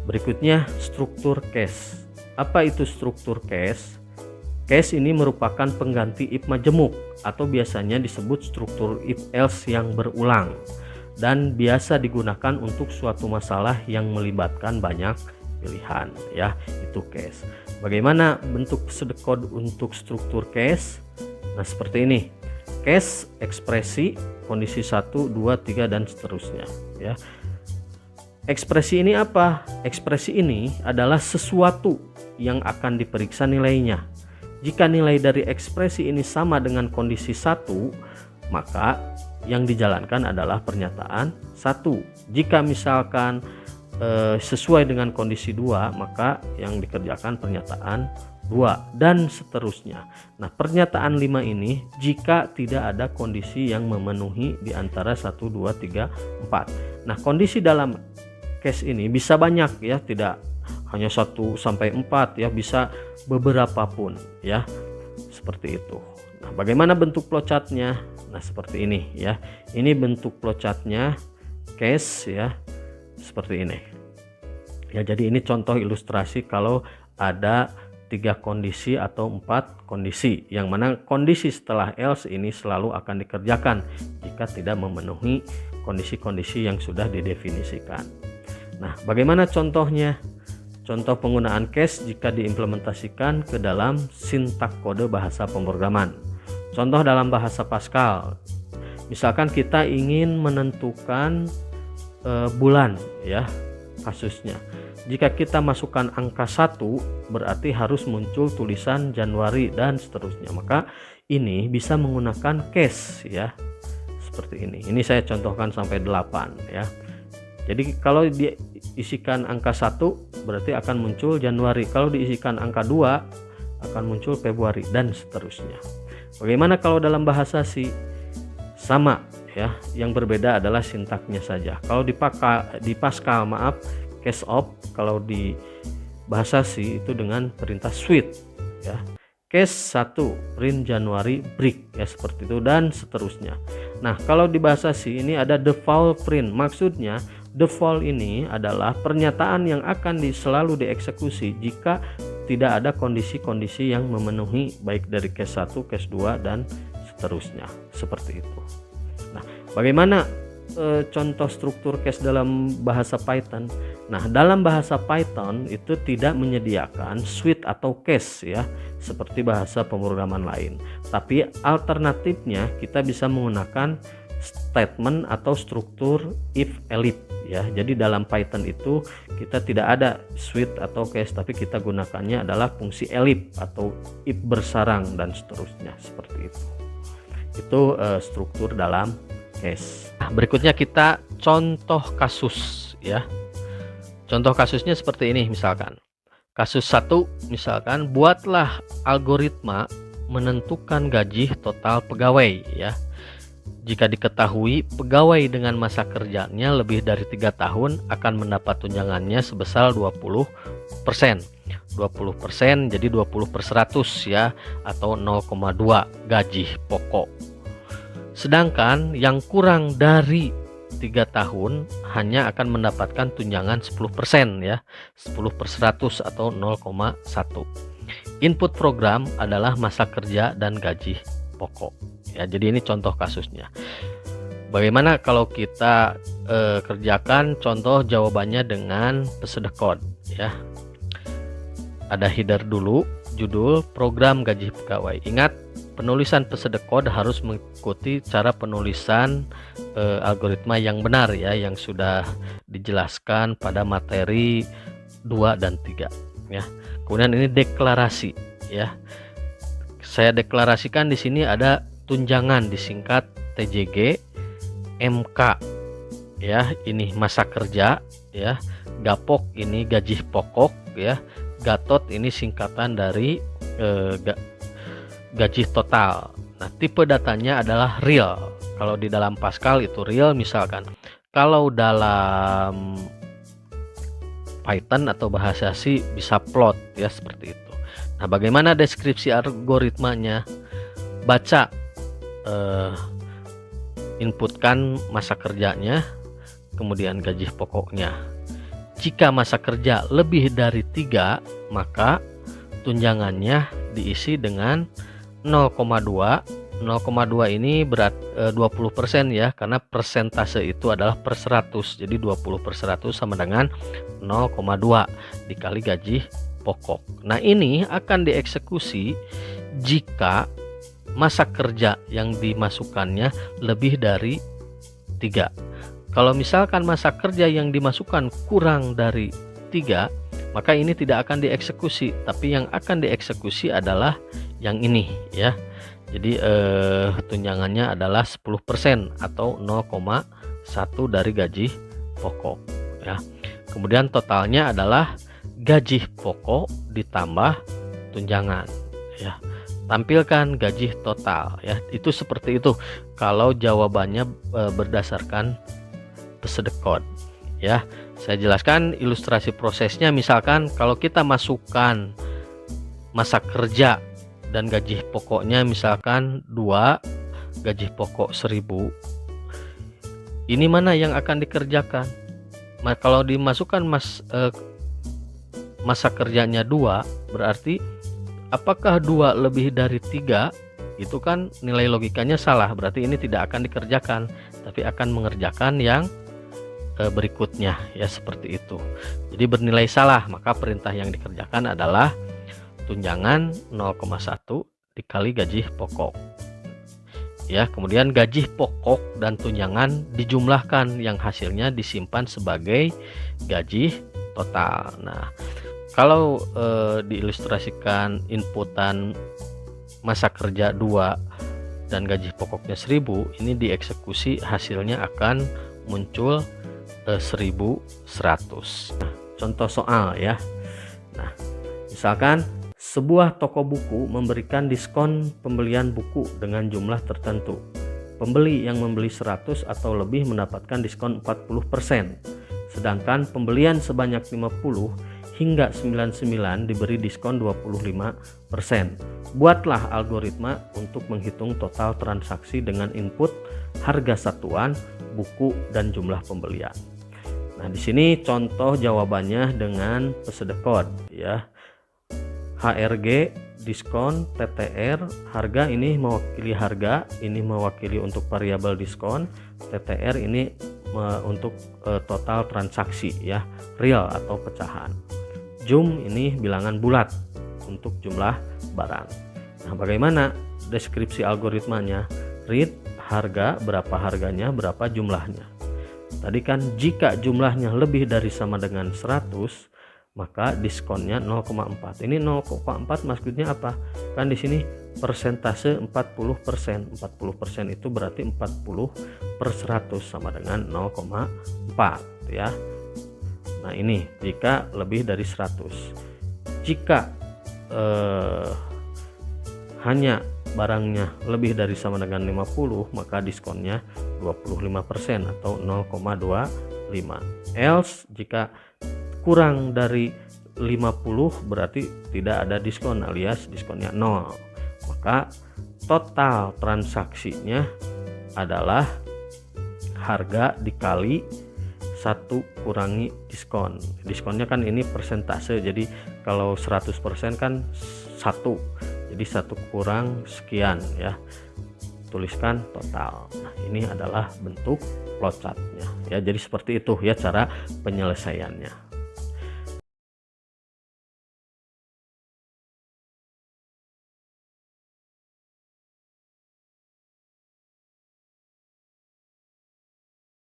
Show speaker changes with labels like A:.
A: Berikutnya struktur case. Apa itu struktur case? Case ini merupakan pengganti if majemuk atau biasanya disebut struktur if else yang berulang dan biasa digunakan untuk suatu masalah yang melibatkan banyak pilihan, ya, itu case. Bagaimana bentuk pseudocode untuk struktur case? Nah, seperti ini. Case, ekspresi, kondisi 1, 2, 3 dan seterusnya, ya. Ekspresi ini apa? Ekspresi ini adalah sesuatu yang akan diperiksa nilainya. Jika nilai dari ekspresi ini sama dengan kondisi 1, maka yang dijalankan adalah pernyataan 1. Jika misalkan sesuai dengan kondisi 2, maka yang dikerjakan pernyataan 2 dan seterusnya. Nah, pernyataan 5 ini jika tidak ada kondisi yang memenuhi di antara 1, 2, 3, 4. Nah, kondisi dalam case ini bisa banyak, ya, tidak hanya 1 sampai 4, ya, bisa beberapa pun, ya, seperti itu. Nah, bagaimana bentuk flowchartnya? Nah, seperti ini, ya. Ini bentuk flowchartnya case, ya, seperti ini. Ya, jadi ini contoh ilustrasi kalau ada 3 kondisi atau 4 kondisi, yang mana kondisi setelah else ini selalu akan dikerjakan jika tidak memenuhi kondisi-kondisi yang sudah didefinisikan. Nah, bagaimana contohnya? Contoh penggunaan case jika diimplementasikan ke dalam sintak kode bahasa pemrograman. Contoh dalam bahasa Pascal. Misalkan kita ingin menentukan bulan, ya, kasusnya. Jika kita masukkan angka 1, berarti harus muncul tulisan Januari dan seterusnya. Maka ini bisa menggunakan case, ya. Seperti ini. Ini saya contohkan sampai 8, ya. Jadi kalau diisikan angka 1 berarti akan muncul Januari. Kalau diisikan angka 2 akan muncul Februari dan seterusnya. Bagaimana kalau dalam bahasa C? Sama, ya. Yang berbeda adalah sintaknya saja. Kalau di Pascal, case of, kalau di bahasa C itu dengan perintah switch, ya. Case 1 print Januari break, ya, seperti itu dan seterusnya. Nah, kalau di bahasa C ini ada default print. Maksudnya default ini adalah pernyataan yang akan selalu dieksekusi jika tidak ada kondisi-kondisi yang memenuhi baik dari case 1, case 2 dan seterusnya, seperti itu. Nah, bagaimana contoh struktur case dalam bahasa Python? Nah, dalam bahasa Python itu tidak menyediakan switch atau case, ya, seperti bahasa pemrograman lain. Tapi alternatifnya kita bisa menggunakan statement atau struktur if elif, ya. Jadi dalam Python itu kita tidak ada switch atau case, tapi kita gunakannya adalah fungsi elif atau if bersarang dan seterusnya, seperti itu. Itu struktur dalam case. Nah, berikutnya kita contoh kasus, ya. Contoh kasusnya seperti ini, misalkan kasus 1, misalkan buatlah algoritma menentukan gaji total pegawai, ya. Jika diketahui pegawai dengan masa kerjanya lebih dari 3 tahun akan mendapat tunjangannya sebesar 20%. 20% jadi 20/100, ya, atau 0,2 gaji pokok. Sedangkan yang kurang dari 3 tahun hanya akan mendapatkan tunjangan 10%, ya, 10/100 atau 0,1. Input program adalah masa kerja dan gaji pokok, ya. Jadi ini contoh kasusnya. Bagaimana kalau kita kerjakan contoh jawabannya dengan pseudocode, ya. Ada header dulu, judul program gaji pegawai. Ingat, penulisan pseudocode harus mengikuti cara penulisan algoritma yang benar, ya, yang sudah dijelaskan pada materi 2 dan 3, ya. Kemudian ini deklarasi, ya. Saya deklarasikan di sini ada tunjangan disingkat TJG, MK, ya, ini masa kerja, ya. Gapok ini gaji pokok, ya. Gatot ini singkatan dari gaji total. Nah, tipe datanya adalah real. Kalau di dalam Pascal itu real, misalkan. Kalau dalam Python atau bahasa C bisa plot, ya, seperti itu. Nah, bagaimana deskripsi algoritmanya? Baca, inputkan masa kerjanya, kemudian gaji pokoknya. Jika masa kerja lebih dari 3, maka tunjangannya diisi dengan 0,2. 0,2 ini berat 20% ya, karena persentase itu adalah per 100. Jadi 20 per 100 sama dengan 0,2 dikali gaji pokok. Nah, ini akan dieksekusi jika masa kerja yang dimasukkannya lebih dari 3. Kalau misalkan masa kerja yang dimasukkan kurang dari 3, maka ini tidak akan dieksekusi, tapi yang akan dieksekusi adalah yang ini ya. Jadi tunjangannya adalah 10% atau 0,1 dari gaji pokok ya. Kemudian totalnya adalah gaji pokok ditambah tunjangan ya. Tampilkan gaji total ya. Itu seperti itu kalau jawabannya berdasarkan pesedekod ya. Saya jelaskan ilustrasi prosesnya. Misalkan kalau kita masukkan masa kerja dan gaji pokoknya misalkan 2, gaji pokok 1000, ini mana yang akan dikerjakan? Kalau dimasukkan masa kerjanya 2, berarti apakah 2 lebih dari 3? Itu kan nilai logikanya salah, berarti ini tidak akan dikerjakan, tapi akan mengerjakan yang berikutnya ya, seperti itu. Jadi bernilai salah, maka perintah yang dikerjakan adalah tunjangan 0,1 dikali gaji pokok ya. Kemudian gaji pokok dan tunjangan dijumlahkan, yang hasilnya disimpan sebagai gaji total. Nah, kalau diilustrasikan inputan masa kerja 2 dan gaji pokoknya 1000, ini dieksekusi hasilnya akan muncul 1100. Nah, contoh soal ya. Nah, misalkan sebuah toko buku memberikan diskon pembelian buku dengan jumlah tertentu. Pembeli yang membeli 100 atau lebih mendapatkan diskon 40%, sedangkan pembelian sebanyak 50 hingga 99 diberi diskon 25%. Buatlah algoritma untuk menghitung total transaksi dengan input harga satuan, buku, dan jumlah pembelian. Nah, di sini contoh jawabannya dengan pesedekod ya. HRG, diskon, TTR, harga ini mewakili harga, ini mewakili untuk variabel diskon, TTR ini untuk total transaksi ya, real atau pecahan. Jum ini bilangan bulat untuk jumlah barang. Nah, bagaimana deskripsi algoritmanya? Read harga, berapa harganya, berapa jumlahnya. Tadi kan jika jumlahnya lebih dari sama dengan 100, maka diskonnya 0,4. Ini 0,4 maksudnya apa? Kan di sini persentase 40%. 40% itu berarti 40 per 100 sama dengan 0,4 ya. Nah, ini jika lebih dari 100. Jika hanya barangnya lebih dari sama dengan 50, maka diskonnya 25% atau 0,25. Else jika kurang dari 50 berarti tidak ada diskon alias diskonnya 0. Maka total transaksinya adalah harga dikali 1 kurangi diskon. Diskonnya kan ini persentase, jadi kalau 100% kan 1, jadi 1 kurang sekian ya. Tuliskan total. Nah, ini adalah bentuk flowchartnya ya. Jadi seperti itu ya cara penyelesaiannya.